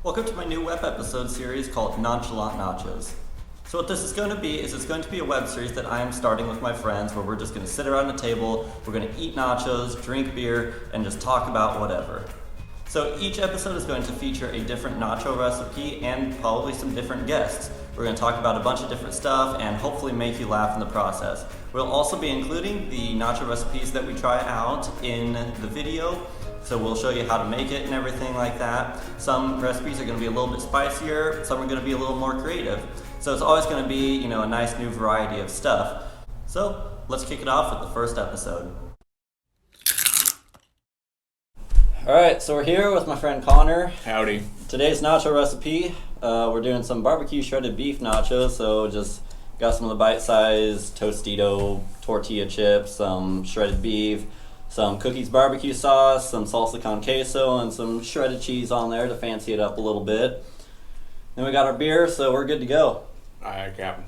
Welcome to my new web episode series called Nonchalant Nachos. So what this is going to be is it's going to be a web series that I am starting with my friends where we're just going to sit around a table, we're going to eat nachos, drink beer, and just talk about whatever. So each episode is going to feature a different nacho recipe and probably some different guests. We're going to talk about a bunch of different stuff and hopefully make you laugh in the process. We'll also be including the nacho recipes that we try out in the video. So we'll show you how to make it and everything like that. Some recipes are going to be a little bit spicier, some are going to be a little more creative. So it's always going to be, a nice new variety of stuff. So let's kick it off with the first episode. Alright, so we're here with my friend Connor. Howdy. Today's nacho recipe, we're doing some barbecue shredded beef nachos, so just got some of the bite-sized Tostito tortilla chips, some shredded beef, some Cookies barbecue sauce, some salsa con queso, and some shredded cheese on there to fancy it up a little bit. Then we got our beer, so we're good to go. Aye, Captain.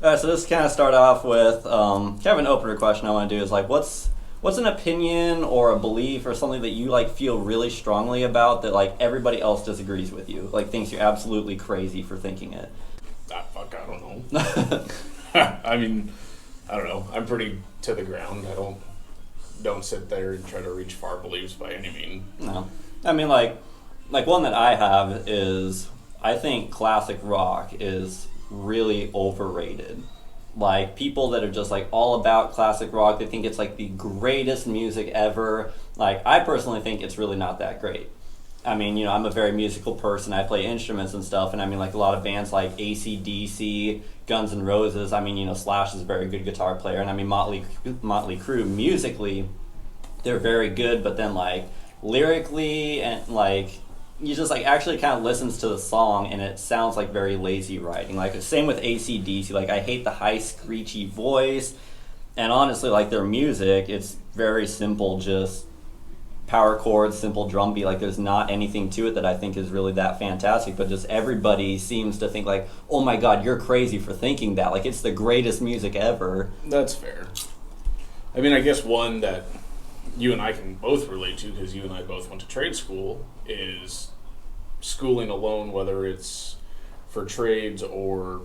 Alright, so this kind of start off with kind of an opener question I want to do is what's an opinion or a belief or something that you feel really strongly about that everybody else disagrees with you, thinks you're absolutely crazy for thinking it? I don't know. I mean, I don't know. I'm pretty to the ground. I don't sit there and try to reach far beliefs by any means. No. I mean, one that I have is I think classic rock is really overrated. People that are just all about classic rock, they think it's the greatest music ever. I personally think it's really not that great. I mean, I'm a very musical person. I play instruments and stuff, and I mean, a lot of bands like AC/DC, Guns N' Roses. I mean, Slash is a very good guitar player, and I mean, Motley Crue, musically, they're very good, but then, lyrically, and, you just, actually kind of listens to the song, and it sounds like very lazy writing. Same with AC/DC. I hate the high, screechy voice, and honestly, their music, it's very simple, just power chords, simple drum beat. There's not anything to it that I think is really that fantastic, but just everybody seems to think oh my god, you're crazy for thinking that. It's the greatest music ever. That's fair. I mean, I guess one that you and I can both relate to, because you and I both went to trade school, is schooling alone, whether it's for trades or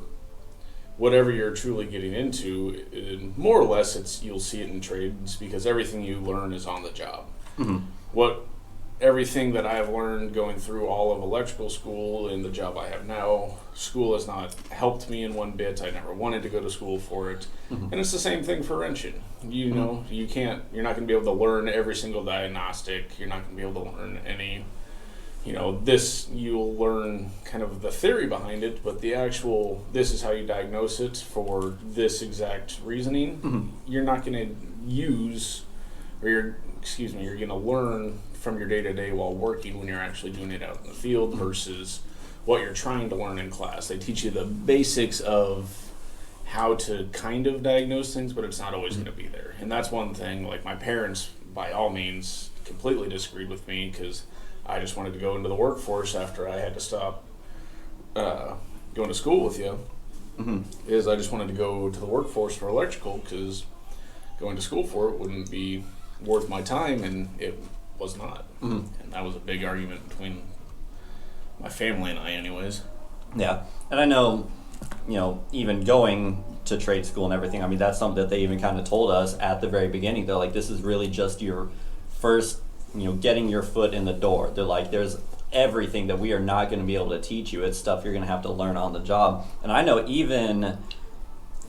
whatever you're truly getting into. And more or less, you'll see it in trades because everything you learn is on the job. Mm-hmm. Everything that I have learned going through all of electrical school and the job I have now, school has not helped me in one bit. I never wanted to go to school for it. Mm-hmm. And it's the same thing for wrenching. You're not going to be able to learn every single diagnostic. You're not going to be able to learn any, you'll learn kind of the theory behind it, but the actual, this is how you diagnose it for this exact reasoning, you're not going to use, or you're going to learn from your day-to-day while working when you're actually doing it out in the field versus what you're trying to learn in class. They teach you the basics of how to kind of diagnose things, but it's not always going to be there. And that's one thing, my parents, by all means, completely disagreed with me because I just wanted to go into the workforce after I had to stop going to school with you. Is I just wanted to go to the workforce for electrical because going to school for it wouldn't be worth my time, and it was not. And that was a big argument between my family and I anyways. Yeah, and I know, even going to trade school and everything, I mean, that's something that they even kind of told us at the very beginning. They're this is really just your first, getting your foot in the door. They're there's everything that we are not going to be able to teach you. It's stuff you're going to have to learn on the job. And I know even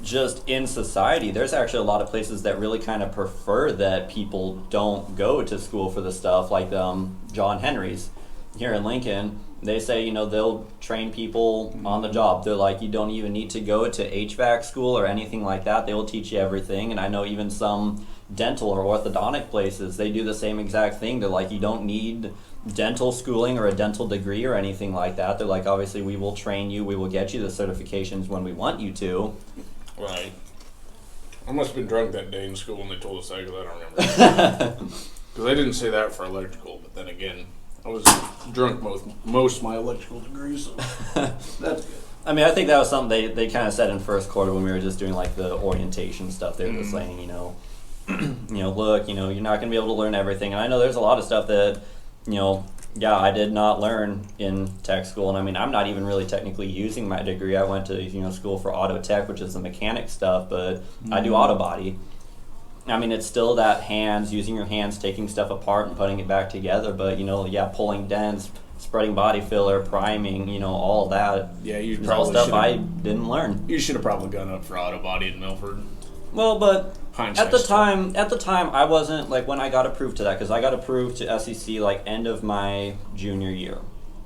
just in society, there's actually a lot of places that really kind of prefer that people don't go to school for this stuff, John Henry's here in Lincoln. They say, they'll train people on the job. They're you don't even need to go to HVAC school or anything like that. They will teach you everything. And I know even some dental or orthodontic places, they do the same exact thing. They're you don't need dental schooling or a dental degree or anything like that. They're obviously, we will train you. We will get you the certifications when we want you to. Right. I must have been drunk that day in school when they told us that, because I don't remember. Because I didn't say that for electrical, but then again, I was drunk most of my electrical degrees, so that's good. I mean, I think that was something they kind of said in first quarter when we were just doing the orientation stuff. They were just saying, look, you're not going to be able to learn everything. And I know there's a lot of stuff that, Yeah, I did not learn in tech school, and I mean, I'm not even really technically using my degree. I went to school for auto tech, which is the mechanic stuff, but I do auto body. I mean, it's still that using your hands, taking stuff apart and putting it back together, but pulling dents, spreading body filler, priming, all that. Yeah, you is probably all stuff I didn't learn. You should have probably gone up for auto body at Milford. Well, but Hindsight at the time, I wasn't like when I got approved to that, because I got approved to SEC like end of my junior year,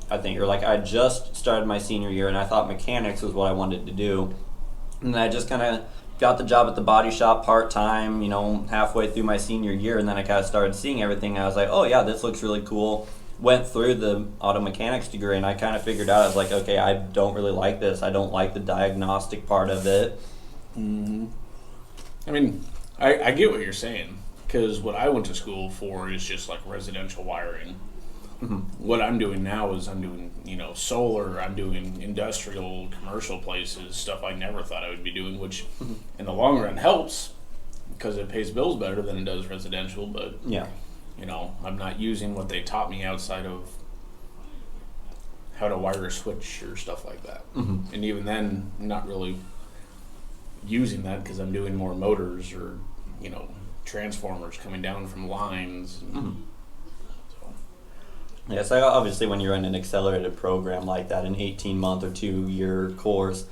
I think, or like I just started my senior year, and I thought mechanics was what I wanted to do, and I just kind of got the job at the body shop part time, halfway through my senior year, and then I kind of started seeing everything. And I was like, oh yeah, this looks really cool. Went through the auto mechanics degree, and I kind of figured out, I was like, okay, I don't really like this. I don't like the diagnostic part of it. Mm-hmm. I mean, I get what you're saying, because what I went to school for is just like residential wiring. Mm-hmm. What I'm doing now is I'm doing, solar, I'm doing industrial, commercial places, stuff I never thought I would be doing, which in the long run helps because it pays bills better than it does residential, but, I'm not using what they taught me outside of how to wire a switch or stuff like that. Mm-hmm. And even then, I'm not really using that because I'm doing more motors or, transformers coming down from lines. Mm-hmm. Yeah, so obviously when you're in an accelerated program like that, an 18-month or 2-year course,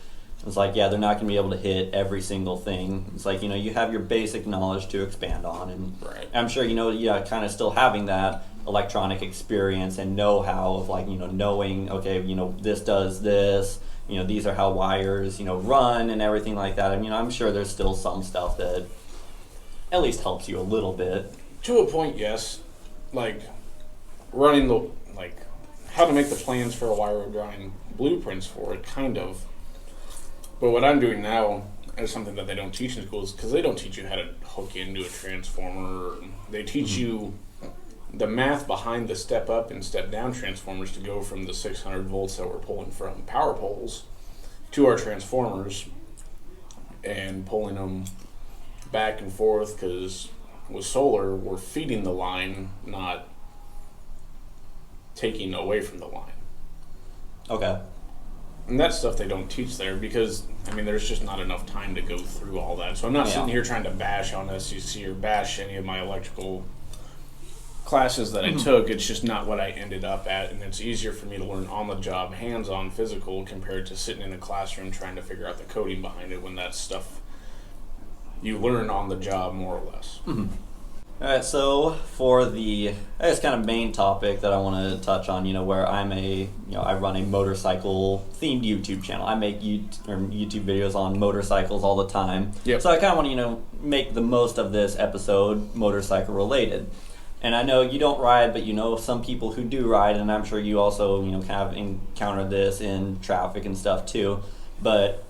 it's like, yeah, they're not going to be able to hit every single thing. It's like, you have your basic knowledge to expand on. And right. I'm sure, kind of still having that electronic experience and know-how of like, knowing, okay, this does this, these are how wires, run and everything like that. I mean, I'm sure there's still some stuff that at least helps you a little bit. To a point, yes. Like, running how to make the plans for a wire, drawing blueprints for it, kind of. But what I'm doing now is something that they don't teach in schools, because they don't teach you how to hook into a transformer. They teach you the math behind the step up and step down transformers to go from the 600 volts that we're pulling from power poles to our transformers and pulling them back and forth, because with solar, we're feeding the line, not taking away from the line. Okay. And that's stuff they don't teach there because, there's just not enough time to go through all that. So I'm not sitting here trying to bash on SEC or bash any of my electrical classes that I took. It's just not what I ended up at, and it's easier for me to learn on the job, hands-on, physical, compared to sitting in a classroom trying to figure out the coding behind it when that's stuff you learn on the job more or less. Mm-hmm. All right, so for the kind of main topic that I want to touch on, where I run a motorcycle themed YouTube channel. I make YouTube videos on motorcycles all the time. Yep. So I kind of want to make the most of this episode motorcycle related. And I know you don't ride, but some people who do ride, and I'm sure you also kind of encounter this in traffic and stuff too. But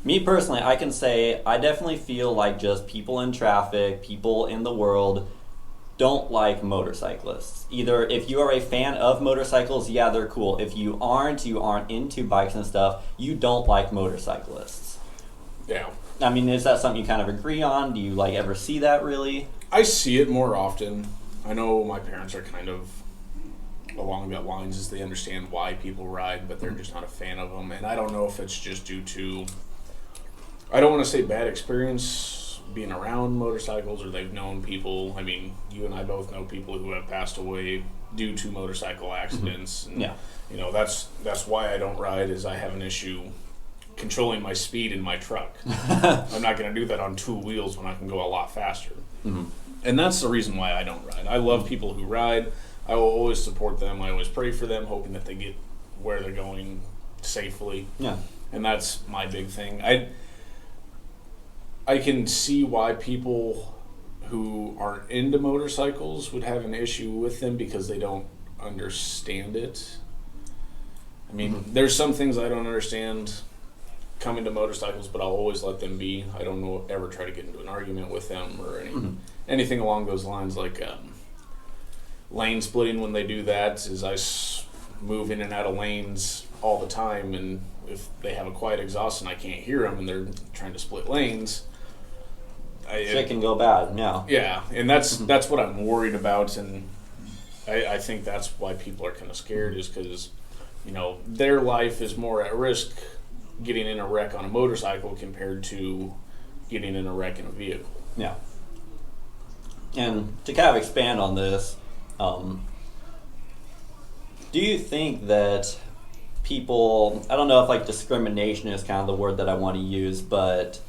me personally, I can say I definitely feel like just people in traffic, people in the world don't like motorcyclists. Either if you are a fan of motorcycles, yeah, they're cool. If you aren't into bikes and stuff, you don't like motorcyclists. Yeah. Is that something you kind of agree on? Do you ever see that really? I see it more often. I know my parents are kind of along that lines, as they understand why people ride, but they're just not a fan of them. And I don't know if it's just due to, I don't want to say bad experience being around motorcycles, or they've known people. You and I both know people who have passed away due to motorcycle accidents. Mm-hmm. Yeah. And, that's why I don't ride, is I have an issue controlling my speed in my truck. I'm not going to do that on 2 wheels when I can go a lot faster. Mm-hmm. And that's the reason why I don't ride. I love people who ride. I will always support them. I always pray for them, hoping that they get where they're going safely. Yeah. And that's my big thing. I can see why people who aren't into motorcycles would have an issue with them because they don't understand it. There's some things I don't understand coming to motorcycles, but I'll always let them be. I don't ever try to get into an argument with them or anything along those lines, like lane splitting. When they do that, is I move in and out of lanes all the time, and if they have a quiet exhaust and I can't hear them and they're trying to split lanes, it can go bad. Yeah. Yeah, and that's what I'm worried about. And I think that's why people are kind of scared, is because, their life is more at risk getting in a wreck on a motorcycle compared to getting in a wreck in a vehicle. Yeah. And to kind of expand on this, do you think that people, I don't know if like discrimination is kind of the word that I want to use, but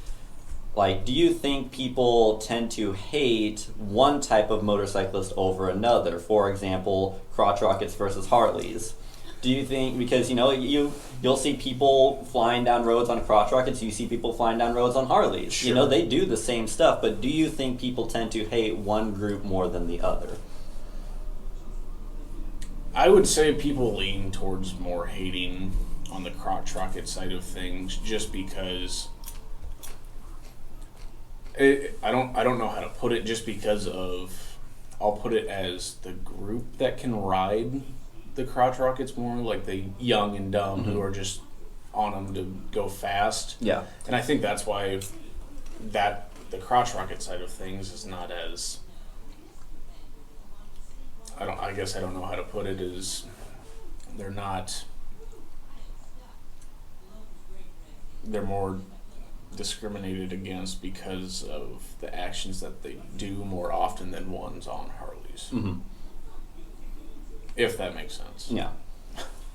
like, do you think people tend to hate one type of motorcyclist over another? For example, crotch rockets versus Harleys. Do you think, because you'll see people flying down roads on crotch rockets, you see people flying down roads on Harleys. Sure. They do the same stuff, but do you think people tend to hate one group more than the other? I would say people lean towards more hating on the crotch rocket side of things, just because I don't know how to put it, just because of, I'll put it as the group that can ride the crotch rockets more, like the young and dumb who are just on them to go fast. Yeah. And I think that's why the crotch rocket side of things is not as, I guess I don't know how to put it, is they're more discriminated against because of the actions that they do more often than ones on Harleys. Mm-hmm. If that makes sense. Yeah.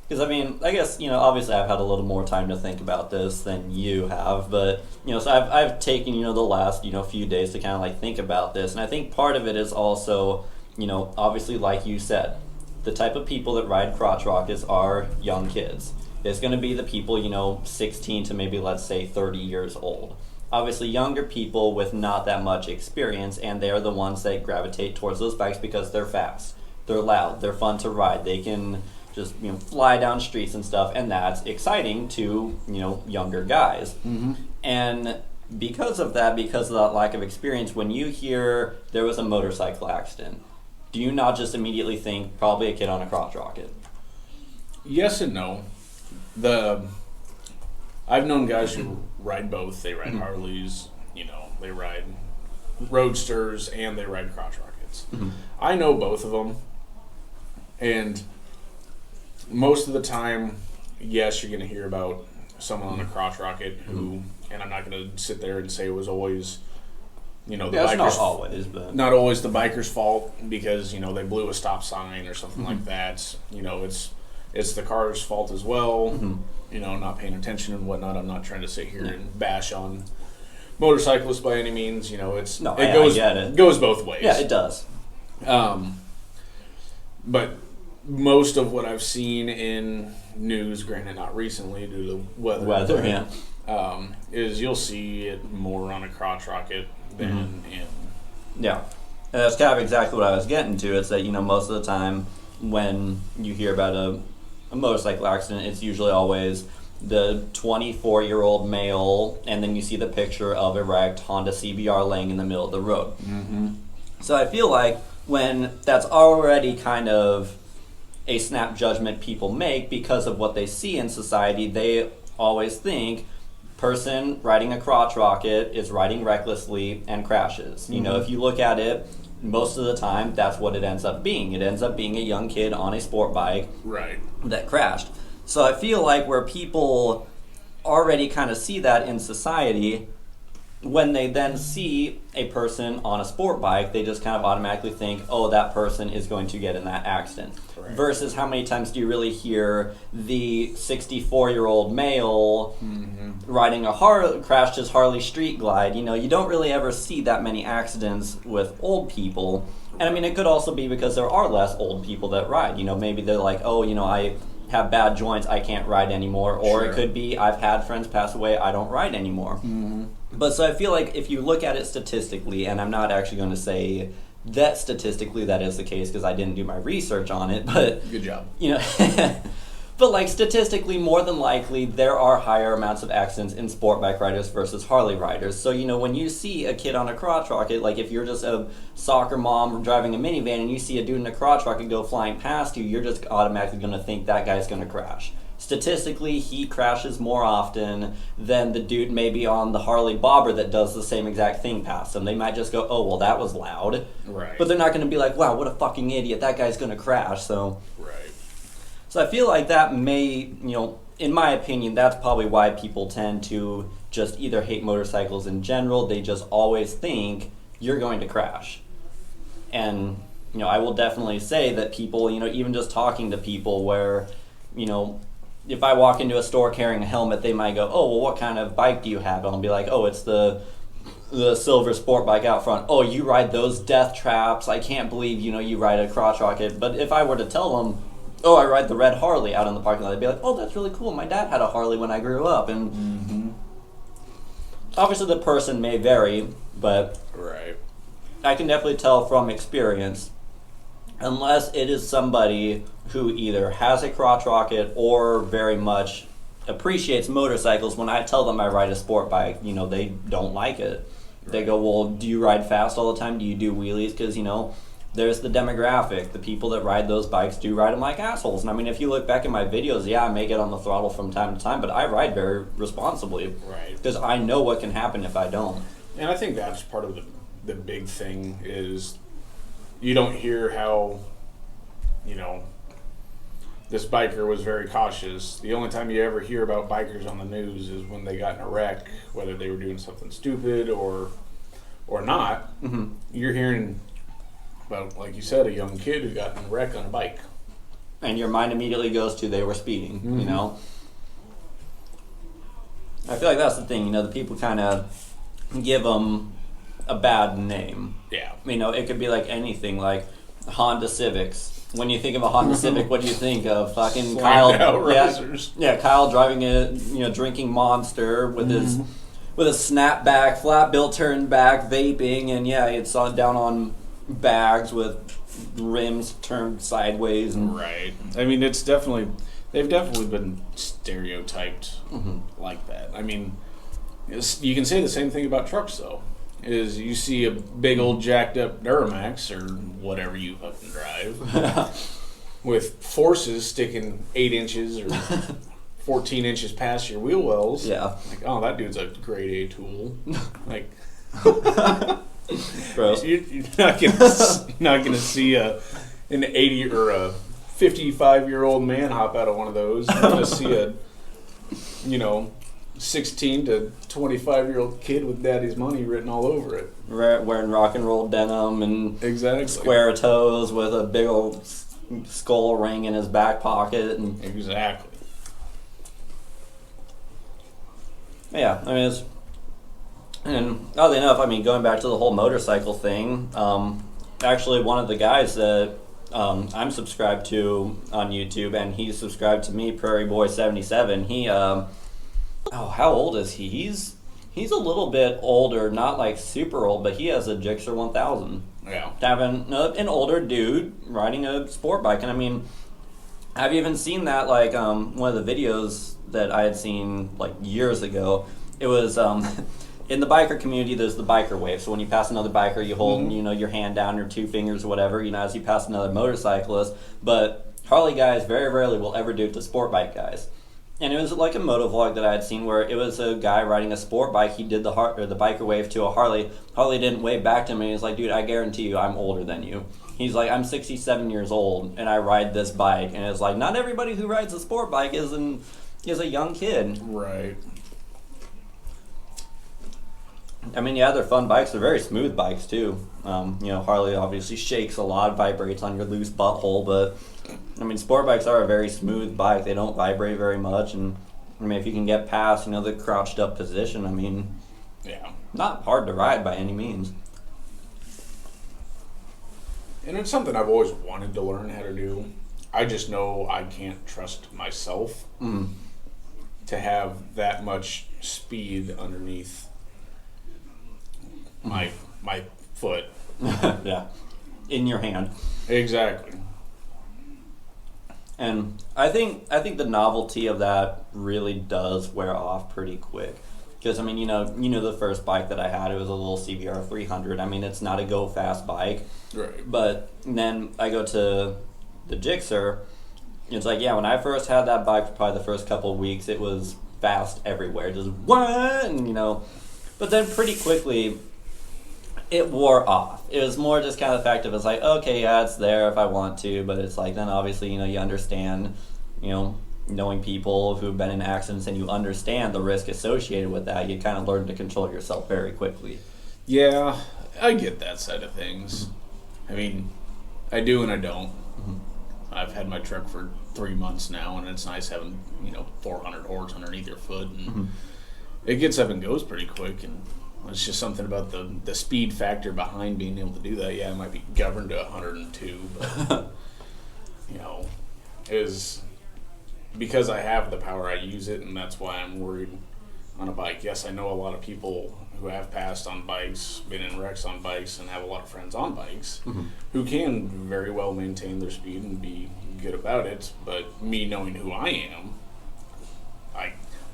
Because, I guess, obviously I've had a little more time to think about this than you have, but, so I've taken, the last, few days to kind of, like, think about this, and I think part of it is also, obviously, like you said, the type of people that ride crotch rockets are young kids. It's going to be the people, 16 to maybe, let's say, 30 years old. Obviously, younger people with not that much experience, and they're the ones that gravitate towards those bikes because they're fast. They're loud, they're fun to ride, they can just fly down streets and stuff, and that's exciting to younger guys. Mm-hmm. And because of that lack of experience, when you hear there was a motorcycle accident, do you not just immediately think probably a kid on a crotch rocket? Yes and no. I've known guys who ride both. They ride Harleys, they ride roadsters, and they ride crotch rockets. Mm-hmm. I know both of them. And most of the time, yes, you're going to hear about someone on a crotch rocket who, and I'm not going to sit there and say it was always, the biker's, not always, but not always the biker's fault because, they blew a stop sign or something like that. It's the car's fault as well, not paying attention and whatnot. I'm not trying to sit here and bash on motorcyclists by any means. It goes both ways. Yeah, it does. But most of what I've seen in news, granted not recently due to weather, is you'll see it more on a crotch rocket than in. Yeah, and that's kind of exactly what I was getting to. It's that most of the time when you hear about a motorcycle accident, it's usually always the 24-year-old male, and then you see the picture of a wrecked Honda CBR laying in the middle of the road. Mm-hmm. So I feel like when that's already kind of a snap judgment people make because of what they see in society, they always think person riding a crotch rocket is riding recklessly and crashes. If you look at it, most of the time that's what it ends up being. It ends up being a young kid on a sport bike that crashed. So I feel like where people already kind of see that in society, when they then see a person on a sport bike, they just kind of automatically think, oh, that person is going to get in that accident. Right. Versus how many times do you really hear the 64-year-old male riding crashed his Harley Street Glide? You don't really ever see that many accidents with old people. And it could also be because there are less old people that ride. Maybe they're like, oh, I have bad joints, I can't ride anymore. Or It could be, I've had friends pass away, I don't ride anymore. Mm-hmm. But so I feel like if you look at it statistically, and I'm not actually going to say that statistically that is the case because I didn't do my research on it, but good job. But like statistically, more than likely, there are higher amounts of accidents in sport bike riders versus Harley riders. So when you see a kid on a crotch rocket, like if you're just a soccer mom driving a minivan and you see a dude in a crotch rocket go flying past you, you're just automatically going to think that guy's going to crash. statistically he crashes more often than the dude maybe on the Harley Bobber that does the same exact thing past them. They might just go, oh, well, that was loud. Right. But they're not going to be like, wow, what a fucking idiot, that guy's going to crash. So Right. So I feel like that may, in my opinion, that's probably why people tend to just either hate motorcycles in general. They just always think you're going to crash. And, I will definitely say that people, even just talking to people where, if I walk into a store carrying a helmet, they might go, oh, well, what kind of bike do you have? And I'll be like, oh, it's the silver sport bike out front. Oh, you ride those death traps. I can't believe, you ride a crotch rocket. But if I were to tell them, oh, I ride the red Harley out in the parking lot, they'd be like, oh, that's really cool. My dad had a Harley when I grew up. And obviously the person may vary, but right. I can definitely tell from experience, unless it is somebody who either has a crotch rocket or very much appreciates motorcycles, when I tell them I ride a sport bike, they don't like it. Right. They go, well, do you ride fast all the time? Do you do wheelies? Because, there's the demographic. The people that ride those bikes do ride them like assholes. And I mean, if you look back at my videos, yeah, I may get on the throttle from time to time, but I ride very responsibly. Right. Because I know what can happen if I don't. And I think that's part of the big thing is you don't hear how, this biker was very cautious. The only time you ever hear about bikers on the news is when they got in a wreck, whether they were doing something stupid or not. Mm-hmm. You're hearing about, like you said, a young kid who got in a wreck on a bike. And your mind immediately goes to they were speeding, I feel like that's the thing, the people kind of give them a bad name. Yeah. It could be like anything, like Honda Civics. When you think of a Honda Civic, what do you think of? Fucking Kyle. Yeah, Kyle driving a drinking Monster with his snapback, flat bill turned back, vaping, and it's down on bags with rims turned sideways. And right. I mean, they've definitely been stereotyped like that. I mean, you can say the same thing about trucks, though. Is you see a big old jacked up Duramax or whatever you fucking drive with forces sticking 8 inches or 14 inches past your wheel wells. Yeah. Like, oh, that dude's a grade A tool. Like, gross. You're not gonna see an 80 or a 55-year-old man hop out of one of those. You're gonna see a 16 to 25-year-old kid with daddy's money written all over it. Wearing rock and roll denim and exactly square toes with a big old skull ring in his back pocket. And exactly. Yeah, I mean, and oddly enough, going back to the whole motorcycle thing, actually one of the guys that I'm subscribed to on YouTube, and he's subscribed to me, Prairie Boy 77, he, how old is he? He's a little bit older, not like super old, but he has a Gixxer 1000. Yeah. Having an older dude riding a sport bike, and I've even seen that, like, one of the videos that I had seen, like, years ago. It was, in the biker community, there's the biker wave. So when you pass another biker, you hold, your hand down, your 2 fingers or whatever, as you pass another motorcyclist. But Harley guys very rarely will ever do it to sport bike guys. And it was like a motovlog that I had seen where it was a guy riding a sport bike. He did the biker wave to a Harley. Harley didn't wave back to him, and he was like, dude, I guarantee you I'm older than you. He's like, I'm 67 years old, and I ride this bike. And it's like, not everybody who rides a sport bike is a young kid. Right. They're fun bikes. They're very smooth bikes, too. Harley obviously shakes a lot, vibrates on your loose butthole, but sport bikes are a very smooth bike. They don't vibrate very much, and if you can get past, the crouched up position, yeah, not hard to ride by any means. And it's something I've always wanted to learn how to do. I just know I can't trust myself to have that much speed underneath my foot. Yeah, in your hand. Exactly. And I think the novelty of that really does wear off pretty quick. Because, the first bike that I had, it was a little CBR 300. It's not a go-fast bike. Right. But then I go to the Gixxer, It's like, yeah, when I first had that bike for probably the first couple of weeks, it was fast everywhere, just what, but then pretty quickly it wore off. It was more just kind of the fact of it's like, okay, yeah, it's there if I want to, but it's like then obviously, you understand, knowing people who've been in accidents and you understand the risk associated with that, you kind of learn to control yourself very quickly. Yeah, I get that side of things. I mean, I do and I don't. I've had my truck for 3 months now, and it's nice having 400 horse underneath your foot, and it gets up and goes pretty quick. And it's just something about the speed factor behind being able to do that. Yeah, it might be governed to 102, but is because I have the power, I use it, and that's why I'm worried on a bike. Yes, I know a lot of people who have passed on bikes, been in wrecks on bikes, and have a lot of friends on bikes who can very well maintain their speed and be good about it. But me knowing who I am,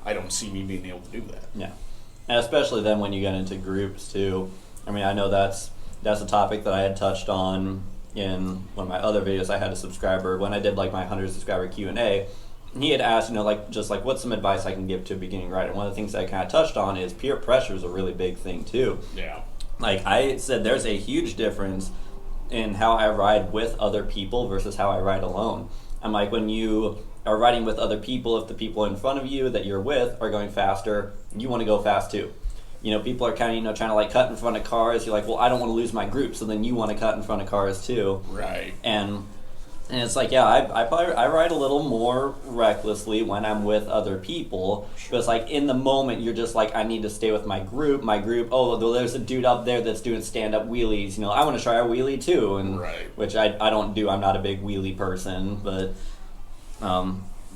I don't see me being able to do that. Yeah, and especially then when you get into groups too. I mean, I know that's a topic that I had touched on in one of my other videos. I had a subscriber when I did like my 100 subscriber Q&A. He had asked, what's some advice I can give to a beginning rider? And one of the things that I kind of touched on is peer pressure is a really big thing too. Yeah. Like I said, there's a huge difference in how I ride with other people versus how I ride alone. I'm like, when you are riding with other people, if the people in front of you that you're with are going faster, you want to go fast too. People are kind of, trying to like cut in front of cars. You're like, well, I don't want to lose my group. So then you want to cut in front of cars too. Right. And it's like, yeah, I ride a little more recklessly when I'm with other people. Sure. But it's like in the moment, you're just like, I need to stay with my group. Oh, well, there's a dude up there that's doing stand-up wheelies. I want to try a wheelie too, and right. Which I don't do. I'm not a big wheelie person, but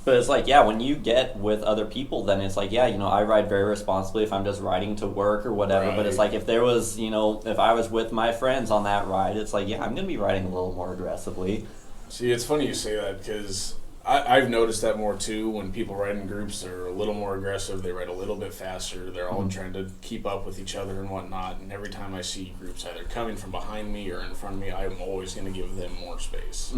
it's like, yeah, when you get with other people, then it's like, yeah, I ride very responsibly if I'm just riding to work or whatever. Right. But it's like if there was, if I was with my friends on that ride, it's like, yeah, I'm gonna be riding a little more aggressively. See, it's funny you say that because I've noticed that more too. When people ride in groups, they're a little more aggressive. They ride a little bit faster. They're all trying to keep up with each other and whatnot. And every time I see groups either coming from behind me or in front of me, I'm always going to give them more space.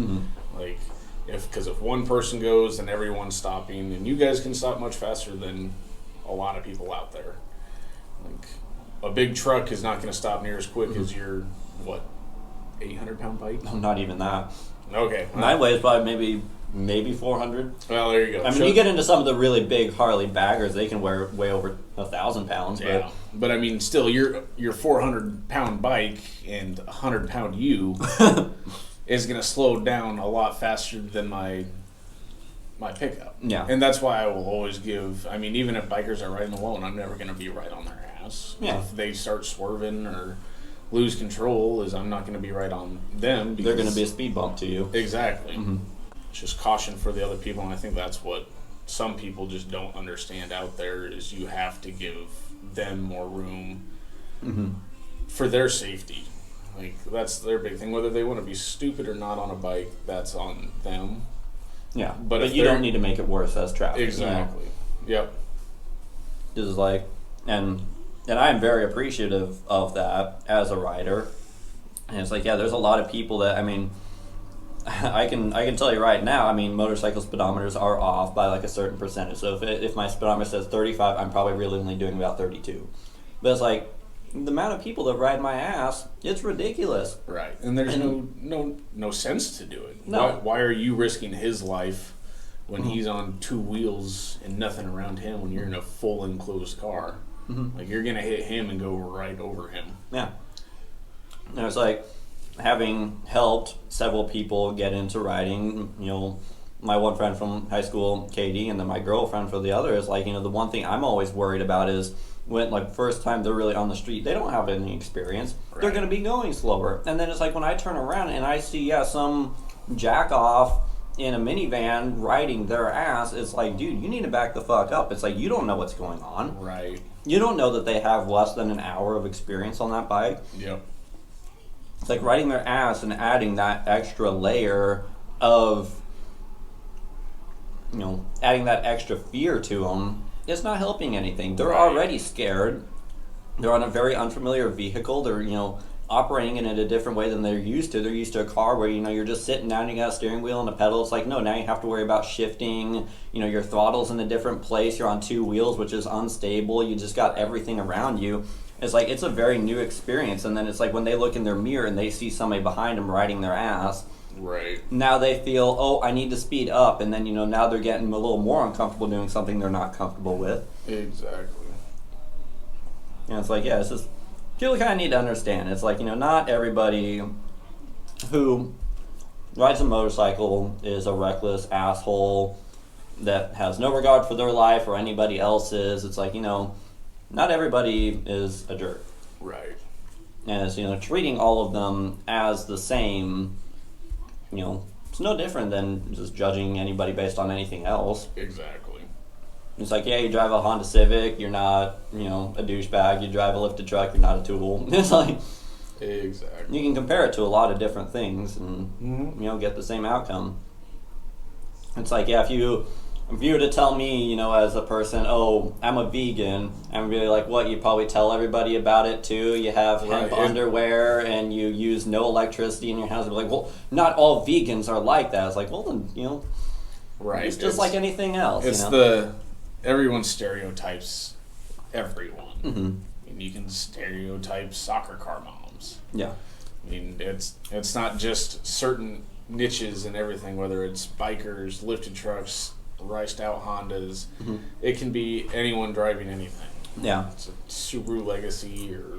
Like, because if one person goes, then everyone's stopping, and you guys can stop much faster than a lot of people out there. Like, a big truck is not going to stop near as quick as your 800-pound bike? No, not even that. Okay. Mine weighs probably maybe 400. Well, there you go. I mean, you get into some of the really big Harley baggers, they can weigh over 1,000 pounds. Yeah, but I mean, still, your 400-pound bike and 100-pound you is going to slow down a lot faster than my pickup. Yeah. And that's why I will always give. I mean, even if bikers are riding alone, I'm never going to be right on their ass. Yeah. If they start swerving or lose control, I'm not going to be right on them. They're going to be a speed bump to you. Exactly. It's just caution for the other people, and I think that's what some people just don't understand out there is you have to give them more room for their safety. Like, that's their big thing. Whether they want to be stupid or not on a bike, that's on them. Yeah, but you don't need to make it worse as traffic. Exactly. Yep. Just like, and I am very appreciative of that as a rider. And it's like, yeah, there's a lot of people that, I mean, I can tell you right now, I mean, motorcycle speedometers are off by like a certain percentage. So if my speedometer says 35, I'm probably really only doing about 32. But it's like, the amount of people that ride my ass, it's ridiculous. Right. And there's no sense to do it. No. Why are you risking his life when he's on two wheels and nothing around him when you're in a full enclosed car? Like, you're going to hit him and go right over him. Yeah. And it's like, having helped several people get into riding, my one friend from high school, Katie, and then my girlfriend for the other is like, the one thing I'm always worried about is when, like, first time they're really on the street, they don't have any experience. Right. They're going to be going slower. And then it's like when I turn around and I see, some jack off in a minivan riding their ass, it's like, dude, you need to back the fuck up. It's like, you don't know what's going on. Right. You don't know that they have less than an hour of experience on that bike. Yep. It's like riding their ass and adding that extra layer of, adding that extra fear to them. It's not helping anything. They're already scared. They're on a very unfamiliar vehicle. They're, operating in it a different way than they're used to. They're used to a car where, you're just sitting down, you got a steering wheel and a pedal. It's like, no, now you have to worry about shifting. Your throttle's in a different place. You're on two wheels, which is unstable. You just got everything around you. It's like, it's a very new experience. And then it's like when they look in their mirror and they see somebody behind them riding their ass. Right. Now they feel, oh, I need to speed up. And then, now they're getting a little more uncomfortable doing something they're not comfortable with. Exactly. And it's like, yeah, it's just, people kind of need to understand. It's like, not everybody who rides a motorcycle is a reckless asshole that has no regard for their life or anybody else's. It's like, not everybody is a jerk. Right. And it's, treating all of them as the same, it's no different than just judging anybody based on anything else. Exactly. It's like, yeah, you drive a Honda Civic, you're not, a douchebag. You drive a lifted truck, you're not a tool. It's like, exactly. you can compare it to a lot of different things and, get the same outcome. It's like, yeah, if you were to tell me, as a person, oh, I'm a vegan, I'm really like, what, you probably tell everybody about it too? You have hemp underwear and you use no electricity in your house. They're like, well, not all vegans are like that. It's like, well, then, right. It's just like anything else. It's everyone stereotypes everyone. Mm-hmm. I mean, you can stereotype soccer car moms. Yeah. I mean, it's not just certain niches and everything, whether it's bikers, lifted trucks, riced out Hondas. Mm-hmm. It can be anyone driving anything. Yeah. It's a Subaru Legacy or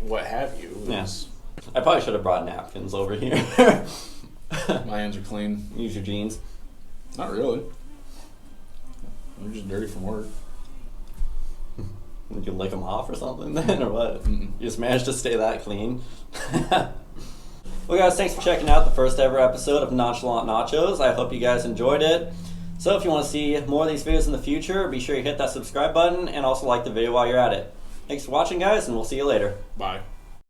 what have you. Yes. I probably should have brought napkins over here. My hands are clean. Use your jeans. Not really. They're just dirty from work. You lick them off or something then, or what? Mm-mm. You just managed to stay that clean. Well, guys, thanks for checking out the first ever episode of Nonchalant Nachos. I hope you guys enjoyed it. So if you want to see more of these videos in the future, be sure you hit that subscribe button and also like the video while you're at it. Thanks for watching, guys, and we'll see you later. Bye.